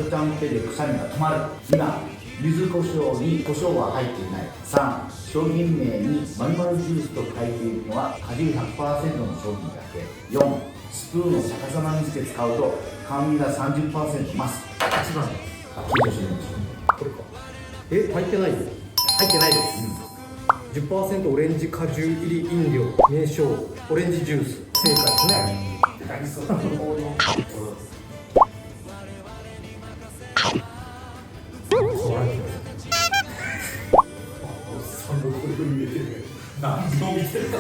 チョちゃん手で臭みが止まる。2番、柚子胡椒に胡椒は入っていない。3、商品名に〇〇ジュースと書いているのは果汁 100% の商品だけ。4、スプーンを逆さまにして使うと甘みが 30% 増す。1番。あ、聞いてほしいんでしょ。これか。入ってないよ。入ってないです。10% オレンジ果汁入り飲料、名称オレンジジュース。正解ですね。何その行動。そうなんですよ。何を見てるか。